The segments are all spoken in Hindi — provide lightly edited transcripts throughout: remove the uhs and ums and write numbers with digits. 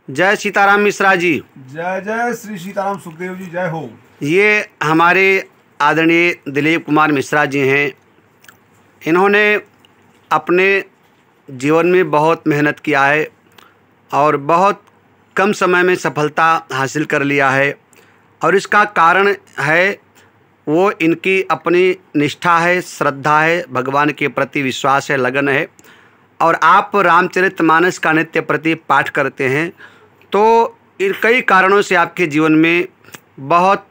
जय सीताराम मिश्रा जी। जय जय श्री सीताराम सुखदेव जी, जय हो। ये हमारे आदरणीय दिलीप कुमार मिश्रा जी हैं। इन्होंने अपने जीवन में बहुत मेहनत किया है और बहुत कम समय में सफलता हासिल कर लिया है, और इसका कारण है वो इनकी अपनी निष्ठा है, श्रद्धा है, भगवान के प्रति विश्वास है, लगन है। और आप रामचरितमानस का नित्य प्रति पाठ करते हैं, तो इन कई कारणों से आपके जीवन में बहुत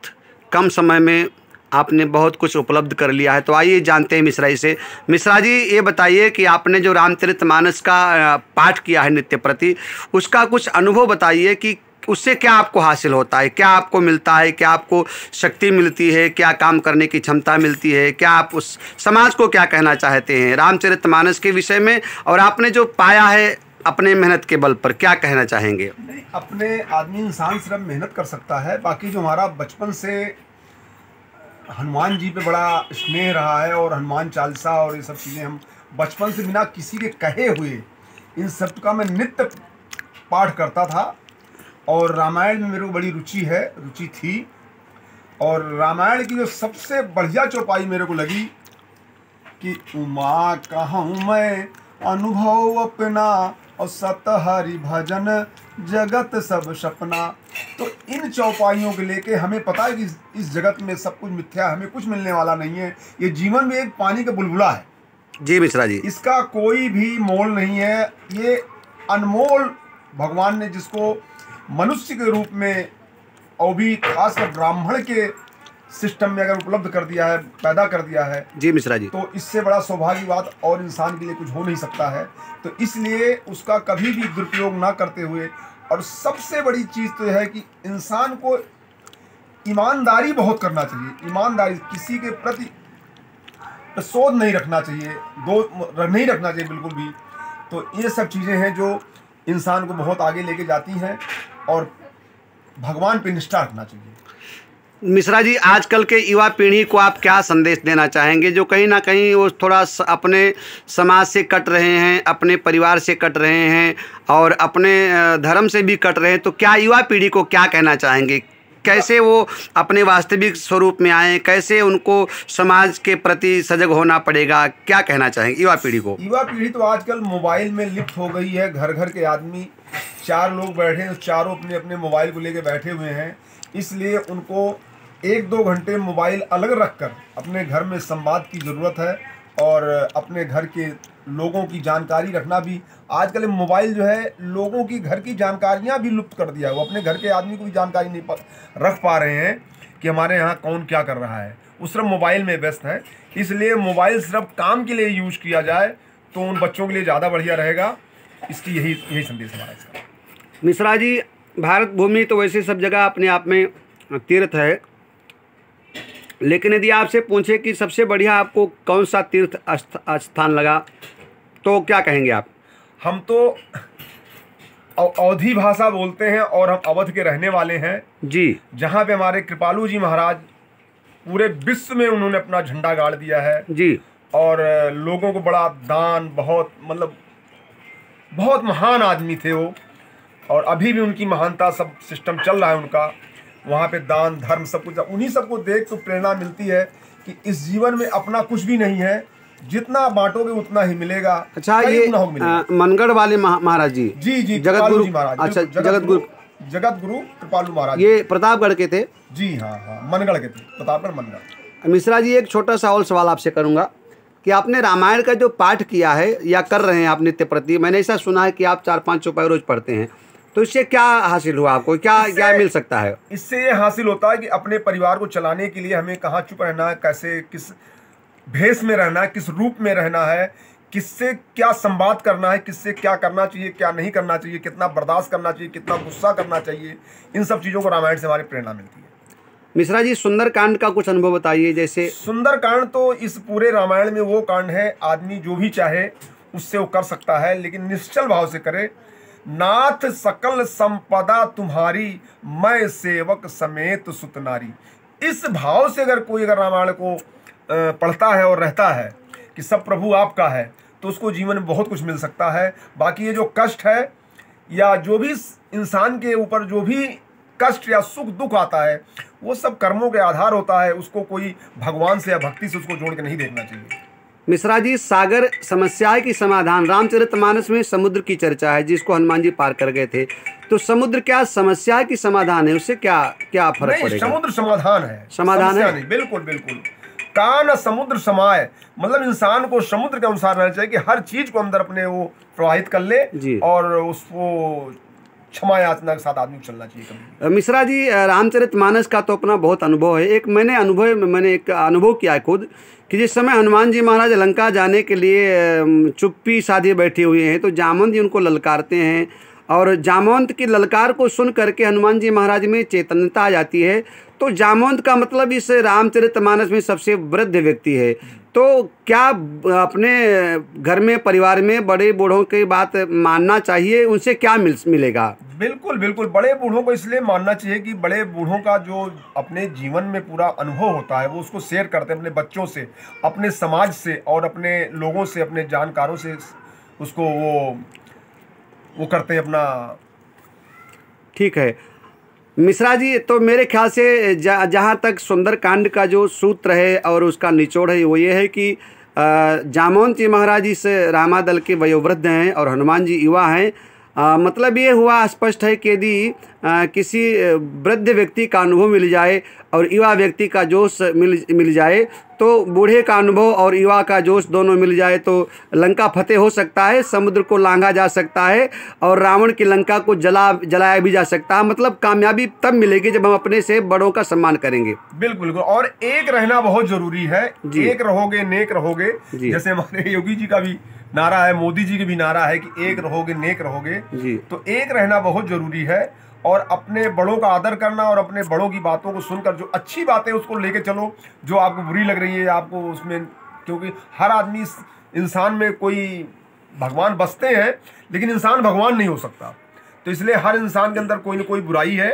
कम समय में आपने बहुत कुछ उपलब्ध कर लिया है। तो आइए जानते हैं मिश्रा जी से। मिश्रा जी, ये बताइए कि आपने जो रामचरितमानस का पाठ किया है नित्य प्रति, उसका कुछ अनुभव बताइए कि उससे क्या आपको हासिल होता है, क्या आपको मिलता है, क्या आपको शक्ति मिलती है, क्या काम करने की क्षमता मिलती है, क्या आप उस समाज को क्या कहना चाहते हैं रामचरितमानस के विषय में, और आपने जो पाया है अपने मेहनत के बल पर क्या कहना चाहेंगे? नहीं, अपने आदमी इंसान सिर्फ मेहनत कर सकता है। बाकी जो हमारा बचपन से हनुमान जी पे बड़ा स्नेह रहा है, और हनुमान चालीसा और ये सब चीज़ें हम बचपन से बिना किसी के कहे हुए इन सब का मैं नित्य पाठ करता था। और रामायण में मेरे को बड़ी रुचि थी। और रामायण की जो सबसे बढ़िया चौपाई मेरे को लगी कि उमा कहूँ मैं अनुभव अपना, और सत हरि भजन जगत सब सपना। तो इन चौपाइयों के लेके हमें पता है कि इस जगत में सब कुछ मिथ्या, हमें कुछ मिलने वाला नहीं है। ये जीवन में एक पानी का बुलबुला है जी मिश्रा जी, इसका कोई भी मोल नहीं है। ये अनमोल भगवान ने जिसको मनुष्य के रूप में और भी खासकर ब्राह्मण के सिस्टम में अगर उपलब्ध कर दिया है, पैदा कर दिया है जी मिश्रा जी, तो इससे बड़ा सौभाग्य बात और इंसान के लिए कुछ हो नहीं सकता है। तो इसलिए उसका कभी भी दुरुपयोग ना करते हुए, और सबसे बड़ी चीज़ तो यह है कि इंसान को ईमानदारी बहुत करना चाहिए। ईमानदारी, किसी के प्रति शोध नहीं रखना चाहिए, नहीं रखना चाहिए बिल्कुल भी। तो ये सब चीज़ें हैं जो इंसान को बहुत आगे लेके जाती हैं, और भगवान पे निष्ठा रखना चाहिए। मिश्रा जी, आजकल के युवा पीढ़ी को आप क्या संदेश देना चाहेंगे, जो कहीं ना कहीं वो थोड़ा अपने समाज से कट रहे हैं, अपने परिवार से कट रहे हैं और अपने धर्म से भी कट रहे हैं? तो क्या युवा पीढ़ी को क्या कहना चाहेंगे, कैसे वो अपने वास्तविक स्वरूप में आएँ, कैसे उनको समाज के प्रति सजग होना पड़ेगा, क्या कहना चाहेंगे युवा पीढ़ी को? युवा पीढ़ी तो आजकल मोबाइल में लिप्त हो गई है। घर घर के आदमी, 4 लोग बैठे हैं, चारों अपने अपने मोबाइल को लेके बैठे हुए हैं। इसलिए उनको 1-2 घंटे मोबाइल अलग रखकर अपने घर में संवाद की ज़रूरत है, और अपने घर के लोगों की जानकारी रखना भी। आजकल मोबाइल जो है लोगों की घर की जानकारियां भी लुप्त कर दिया है। वो अपने घर के आदमी को भी जानकारी नहीं रख पा रहे हैं कि हमारे यहाँ कौन क्या कर रहा है, वो सिर्फ मोबाइल में व्यस्त है। इसलिए मोबाइल सिर्फ काम के लिए यूज किया जाए तो उन बच्चों के लिए ज़्यादा बढ़िया रहेगा। इसकी यही संदेश हमारा इसका। मिश्रा जी, भारत भूमि तो वैसे सब जगह अपने आप में तीर्थ है, लेकिन यदि आपसे पूछे कि सबसे बढ़िया आपको कौन सा तीर्थ स्थान लगा, तो क्या कहेंगे आप? हम तो अवधी भाषा बोलते हैं और हम अवध के रहने वाले हैं जी, जहाँ पे हमारे कृपालु जी महाराज पूरे विश्व में उन्होंने अपना झंडा गाड़ दिया है जी, और लोगों को बड़ा दान, बहुत महान आदमी थे वो। और अभी भी उनकी महानता, सब सिस्टम चल रहा है उनका। वहाँ पे दान धर्म सब कुछ, उन्हीं सबको देख तो प्रेरणा मिलती है कि इस जीवन में अपना कुछ भी नहीं है, जितना बांटोगे उतना ही मिलेगा। अच्छा, ये मनगढ़ वाले महाराज जी? जी, जगत गुरु महाराज। अच्छा, जगत गुरु कृपालु महाराज, ये प्रतापगढ़ के थे? जी हाँ, मनगढ़ के थे, प्रतापगढ़ मनगढ़। मिश्रा जी, एक छोटा सा और सवाल आपसे करूँगा कि आपने रामायण का जो पाठ किया है या कर रहे हैं आप नित्य प्रति, मैंने ऐसा सुना है कि आप 4-5 चौपाई रोज पढ़ते हैं, तो इससे क्या हासिल हुआ आपको, क्या मिल सकता है? इससे ये हासिल होता है कि अपने परिवार को चलाने के लिए हमें कहाँ चुप रहना है, कैसे किस भेष में रहना है, किस रूप में रहना है, किससे क्या संवाद करना है, किससे क्या करना चाहिए, क्या नहीं करना चाहिए, कितना बर्दाश्त करना चाहिए, कितना गुस्सा करना चाहिए। इन सब चीज़ों को रामायण से हमारी प्रेरणा मिलती है। मिश्रा जी, सुंदरकांड का कुछ अनुभव बताइए। जैसे सुंदरकांड तो इस पूरे रामायण में वो कांड है, आदमी जो भी चाहे उससे वो कर सकता है, लेकिन निश्चल भाव से करे। नाथ सकल संपदा तुम्हारी, मैं सेवक समेत सुत नारी। इस भाव से अगर रामायण को पढ़ता है और रहता है कि सब प्रभु आपका है, तो उसको जीवन में बहुत कुछ मिल सकता है। बाकी ये जो कष्ट है या जो भी इंसान के ऊपर जो भी कष्ट या सुख दुख आता है वो सब कर्मों के आधार होता है। उसको कोई भगवान से या भक्ति से उसको जोड़ के नहीं देखना चाहिए। मिश्रा जी, सागर समस्या की समाधान, रामचरितमानस में समुद्र की चर्चा है जिसको हनुमान जी पार कर गए थे, तो समुद्र क्या समस्या की समाधान है? उससे क्या क्या फर्क नहीं, पड़ेगा? समुद्र समाधान है, समाधान है? नहीं, बिल्कुल बिल्कुल। कान समुद्र समाए, मतलब इंसान को समुद्र के अनुसार रहना चाहिए कि हर चीज को अंदर अपने वो प्रवाहित कर ले जी। और उसको क्षमा याचना के साथ आदमी को चलना चाहिए कभी। मिश्रा जी, रामचरितमानस का तो अपना बहुत अनुभव है। मैंने एक अनुभव किया है खुद कि जिस समय हनुमान जी महाराज लंका जाने के लिए चुप्पी साधे बैठे हुए हैं तो जामवंत जी उनको ललकारते हैं और जामवंत की ललकार को सुन करके हनुमान जी महाराज में चेतनता आ जाती है। तो जामवंत का मतलब इस रामचरितमानस में सबसे वृद्ध व्यक्ति है। तो क्या अपने घर में परिवार में बड़े बूढ़ों की बात मानना चाहिए? उनसे क्या मिलेगा? बिल्कुल बिल्कुल, बड़े बूढ़ों को इसलिए मानना चाहिए कि बड़े बूढ़ों का जो अपने जीवन में पूरा अनुभव होता है वो उसको शेयर करते हैं अपने बच्चों से, अपने समाज से और अपने लोगों से, अपने जानकारों से उसको वो करते हैं अपना। ठीक है मिश्रा जी, तो मेरे ख्याल से जहाँ तक सुंदरकांड का जो सूत्र है और उसका निचोड़ है वो ये है कि जामवंत जी महाराज इस रामादल के वयोवृद्ध हैं और हनुमान जी युवा हैं। मतलब ये हुआ स्पष्ट है कि यदि किसी वृद्ध व्यक्ति का अनुभव मिल जाए और युवा व्यक्ति का जोश मिल जाए तो बूढ़े का अनुभव और युवा का जोश दोनों मिल जाए तो लंका फतेह हो सकता है, समुद्र को लांघा जा सकता है और रावण की लंका को जलाया भी जा सकता है। मतलब कामयाबी तब मिलेगी जब हम अपने से बड़ों का सम्मान करेंगे। बिल्कुल बिल्कुल, और एक रहना बहुत जरूरी है। एक रहोगे नेक रहोगे, जैसे हमारे योगी जी का भी नारा है, मोदी जी की भी नारा है कि एक रहोगे नेक रहोगे जी। तो एक रहना बहुत जरूरी है और अपने बड़ों का आदर करना और अपने बड़ों की बातों को सुनकर जो अच्छी बातें उसको लेके चलो, जो आपको बुरी लग रही है आपको उसमें, क्योंकि हर आदमी इंसान में कोई भगवान बसते हैं लेकिन इंसान भगवान नहीं हो सकता। तो इसलिए हर इंसान के अंदर कोई ना कोई बुराई है,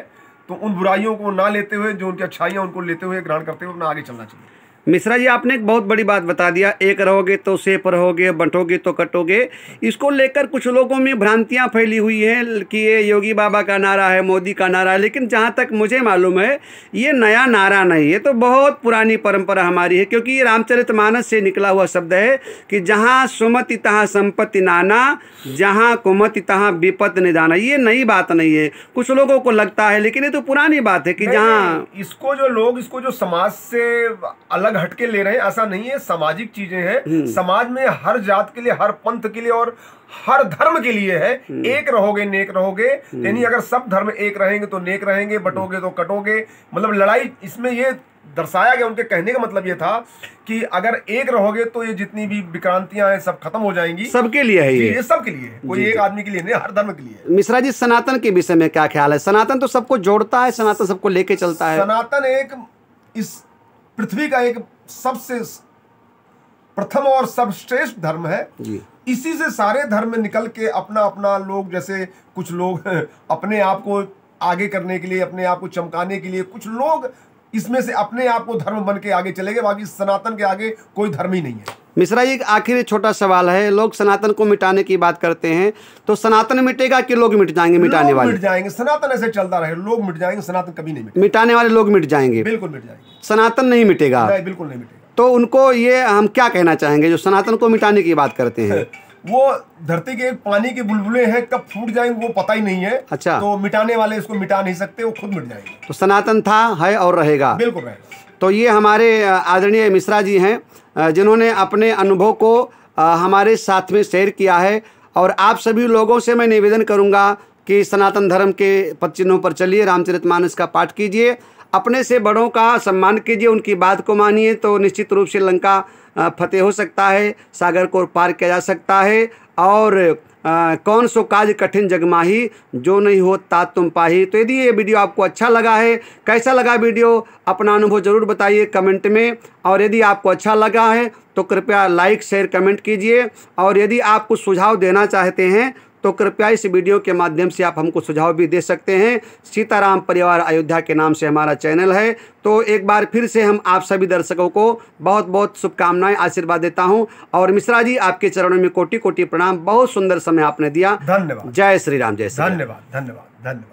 तो उन बुराइयों को ना लेते हुए जो उनकी अच्छाइयाँ उनको लेते हुए ग्रहण करते हुए अपना आगे चलना चाहिए। मिश्रा जी, आपने एक बहुत बड़ी बात बता दिया, एक रहोगे तो सेफ रहोगे, बंटोगे तो कटोगे। इसको लेकर कुछ लोगों में भ्रांतियां फैली हुई हैं कि ये योगी बाबा का नारा है, मोदी का नारा है, लेकिन जहां तक मुझे मालूम है ये नया नारा नहीं है, तो बहुत पुरानी परंपरा हमारी है। क्योंकि ये रामचरितमानस से निकला हुआ शब्द है कि जहाँ सुमति तहाँ संपत्ति नाना, जहाँ कुमति तहाँ विपत्ति निदाना। ये नई बात नहीं है, कुछ लोगों को लगता है, लेकिन ये तो पुरानी बात है कि जहाँ इसको जो समाज से अलग हटके ले रहे हैं, ऐसा नहीं है। सामाजिक चीजें हैं, समाज में हर जात के लिए, हर पंथ के लिए और हर धर्म के लिए है। एक रहोगे नेक रहोगे, यानी अगर सब धर्म एक रहेंगे तो नेक रहेंगे, बटोगे तो कटोगे। मतलब लड़ाई इसमें ये दर्शाया गया, उनके कहने का मतलब ये था कि अगर एक रहोगे तो ये जितनी भी विक्रांतियां हैं सब खत्म हो जाएंगी। सबके लिए है ये सबके लिए है, कोई एक आदमी के लिए नहीं, हर धर्म के लिए। मिश्रा जी, सनातन के विषय में क्या ख्याल है? सनातन तो सबको जोड़ता है, सनातन सबको लेके चलता है। सनातन एक इस पृथ्वी का एक सबसे प्रथम और सर्वश्रेष्ठ धर्म है जी। इसी से सारे धर्म में निकल के अपना अपना लोग, जैसे कुछ लोग अपने आप को आगे करने के लिए, अपने आप को चमकाने के लिए, कुछ लोग इसमें से अपने आप को धर्म बन के आगे चले गए। बाकी सनातन के आगे कोई धर्म ही नहीं है। मिश्रा जी, आखिर छोटा सवाल है, लोग सनातन को मिटाने की बात करते हैं, तो सनातन मिटेगा कि लोग मिट जाएंगे? मिटाने वाले मिट जाएंगे, सनातन ऐसे चलता रहे, लोग मिट जाएंगे, सनातन कभी नहीं मिटेगा। मिटाने वाले लोग मिट जाएंगे? बिल्कुल मिट जाएंगे, सनातन नहीं मिटेगा। नहीं, बिल्कुल नहीं मिटेगा। तो उनको ये हम क्या कहना चाहेंगे जो सनातन को मिटाने की बात करते हैं? वो धरती के पानी के बुलबुले हैं, कब फूट जाएंगे वो पता ही नहीं है। अच्छा, तो मिटाने वाले इसको मिटा नहीं सकते, वो खुद मिट जाएंगे। तो सनातन था, है और रहेगा। बिल्कुल रहेगा। तो ये हमारे आदरणीय मिश्रा जी हैं जिन्होंने अपने अनुभव को हमारे साथ में शेयर किया है। और आप सभी लोगों से मैं निवेदन करूंगा कि सनातन धर्म के पद चिन्हों पर चलिए, रामचरितमानस का पाठ कीजिए, अपने से बड़ों का सम्मान कीजिए, उनकी बात को मानिए, तो निश्चित रूप से लंका फतेह हो सकता है, सागर को पार किया जा सकता है। और कौन सो काज कठिन जगमाही, जो नहीं हो तात तुम पाही। तो यदि ये वीडियो आपको अच्छा लगा है, कैसा लगा वीडियो, अपना अनुभव ज़रूर बताइए कमेंट में। और यदि आपको अच्छा लगा है तो कृपया लाइक शेयर कमेंट कीजिए। और यदि आप कुछ सुझाव देना चाहते हैं तो कृपया इस वीडियो के माध्यम से आप हमको सुझाव भी दे सकते हैं। सीताराम परिवार अयोध्या के नाम से हमारा चैनल है। तो एक बार फिर से हम आप सभी दर्शकों को बहुत बहुत शुभकामनाएं, आशीर्वाद देता हूं। और मिश्रा जी, आपके चरणों में कोटि कोटि प्रणाम। बहुत सुंदर समय आपने दिया। धन्यवाद। जय श्री राम। जय श्री राम। धन्यवाद। धन्यवाद। धन्यवाद।